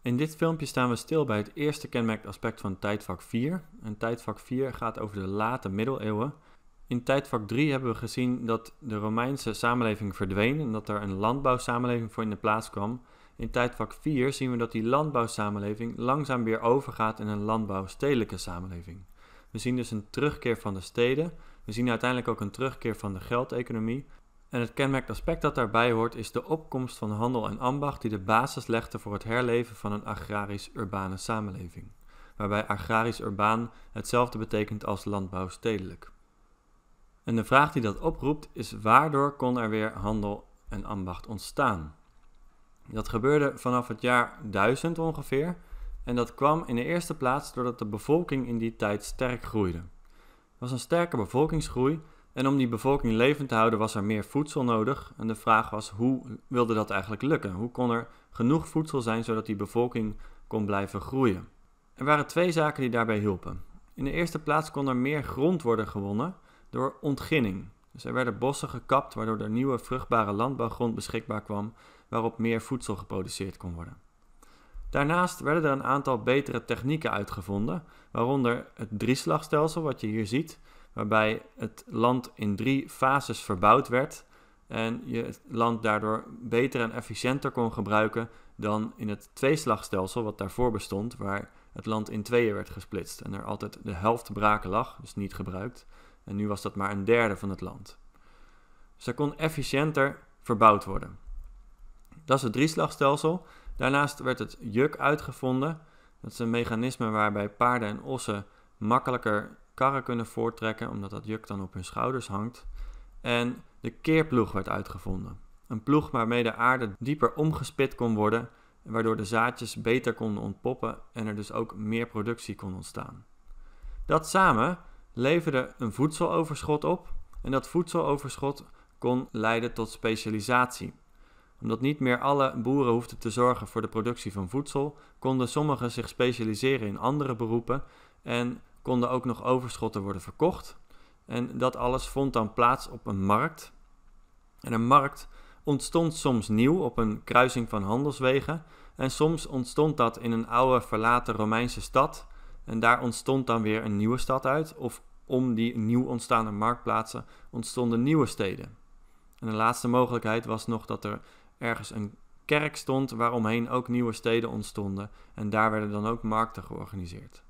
In dit filmpje staan we stil bij het eerste kenmerkend aspect van tijdvak 4. En tijdvak 4 gaat over de late middeleeuwen. In tijdvak 3 hebben we gezien dat de Romeinse samenleving verdween en dat er een landbouwsamenleving voor in de plaats kwam. In tijdvak 4 zien we dat die landbouwsamenleving langzaam weer overgaat in een landbouwstedelijke samenleving. We zien dus een terugkeer van de steden. We zien uiteindelijk ook een terugkeer van de geldeconomie. En het kenmerkend aspect dat daarbij hoort is de opkomst van handel en ambacht die de basis legde voor het herleven van een agrarisch-urbane samenleving. Waarbij agrarisch-urbaan hetzelfde betekent als landbouwstedelijk. En de vraag die dat oproept is: waardoor kon er weer handel en ambacht ontstaan? Dat gebeurde vanaf het jaar 1000 ongeveer en dat kwam in de eerste plaats doordat de bevolking in die tijd sterk groeide. Er was een sterke bevolkingsgroei en om die bevolking levend te houden was er meer voedsel nodig. En de vraag was: hoe wilde dat eigenlijk lukken? Hoe kon er genoeg voedsel zijn zodat die bevolking kon blijven groeien? Er waren twee zaken die daarbij hielpen. In de eerste plaats kon er meer grond worden gewonnen door ontginning. Dus er werden bossen gekapt waardoor er nieuwe vruchtbare landbouwgrond beschikbaar kwam waarop meer voedsel geproduceerd kon worden. Daarnaast werden er een aantal betere technieken uitgevonden, waaronder het drieslagstelsel wat je hier ziet, waarbij het land in 3 fases verbouwd werd en je het land daardoor beter en efficiënter kon gebruiken dan in het tweeslagstelsel wat daarvoor bestond, waar het land in tweeën werd gesplitst en er altijd de helft braken lag, dus niet gebruikt. En nu was dat maar een derde van het land. Dus er kon efficiënter verbouwd worden. Dat is het drieslagstelsel. Daarnaast werd het juk uitgevonden. Dat is een mechanisme waarbij paarden en ossen makkelijker karren kunnen voorttrekken, omdat dat juk dan op hun schouders hangt. En de keerploeg werd uitgevonden. Een ploeg waarmee de aarde dieper omgespit kon worden, waardoor de zaadjes beter konden ontpoppen en er dus ook meer productie kon ontstaan. Dat samen leverde een voedseloverschot op en dat voedseloverschot kon leiden tot specialisatie. Omdat niet meer alle boeren hoefden te zorgen voor de productie van voedsel, konden sommigen zich specialiseren in andere beroepen en konden ook nog overschotten worden verkocht. En dat alles vond dan plaats op een markt. En een markt ontstond soms nieuw op een kruising van handelswegen en soms ontstond dat in een oude verlaten Romeinse stad en daar ontstond dan weer een nieuwe stad uit, of om die nieuw ontstaande marktplaatsen ontstonden nieuwe steden. En de laatste mogelijkheid was nog dat er ergens een kerk stond waaromheen ook nieuwe steden ontstonden en daar werden dan ook markten georganiseerd.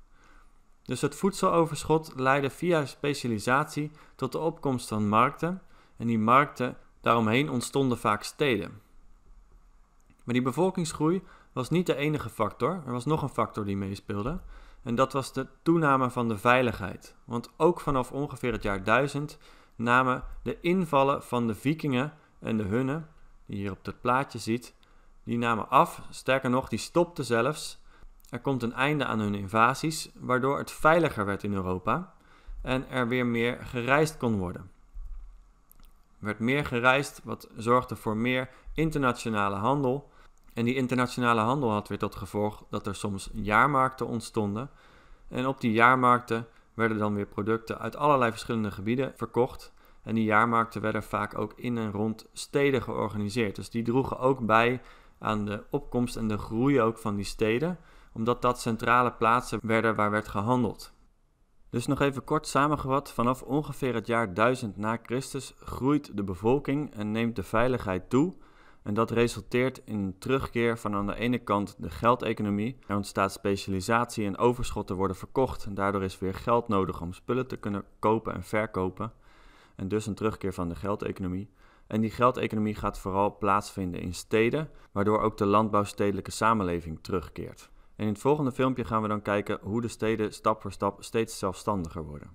Dus het voedseloverschot leidde via specialisatie tot de opkomst van markten en die markten daaromheen ontstonden vaak steden. Maar die bevolkingsgroei was niet de enige factor, er was nog een factor die meespeelde en dat was de toename van de veiligheid. Want ook vanaf ongeveer het jaar 1000 namen de invallen van de vikingen en de Hunnen, die je hier op het plaatje ziet, die namen af. Sterker nog, die stopten zelfs. Er komt een einde aan hun invasies, waardoor het veiliger werd in Europa en er weer meer gereisd kon worden. Er werd meer gereisd, wat zorgde voor meer internationale handel. En die internationale handel had weer tot gevolg dat er soms jaarmarkten ontstonden. En op die jaarmarkten werden dan weer producten uit allerlei verschillende gebieden verkocht. En die jaarmarkten werden vaak ook in en rond steden georganiseerd. Dus die droegen ook bij aan de opkomst en de groei ook van die steden, omdat dat centrale plaatsen werden waar werd gehandeld. Dus nog even kort samengevat, vanaf ongeveer het jaar 1000 na Christus groeit de bevolking en neemt de veiligheid toe. En dat resulteert in een terugkeer van aan de ene kant de geldeconomie. Er ontstaat specialisatie en overschotten worden verkocht. En daardoor is weer geld nodig om spullen te kunnen kopen en verkopen. En dus een terugkeer van de geldeconomie. En die geldeconomie gaat vooral plaatsvinden in steden, waardoor ook de landbouwstedelijke samenleving terugkeert. En in het volgende filmpje gaan we dan kijken hoe de steden stap voor stap steeds zelfstandiger worden.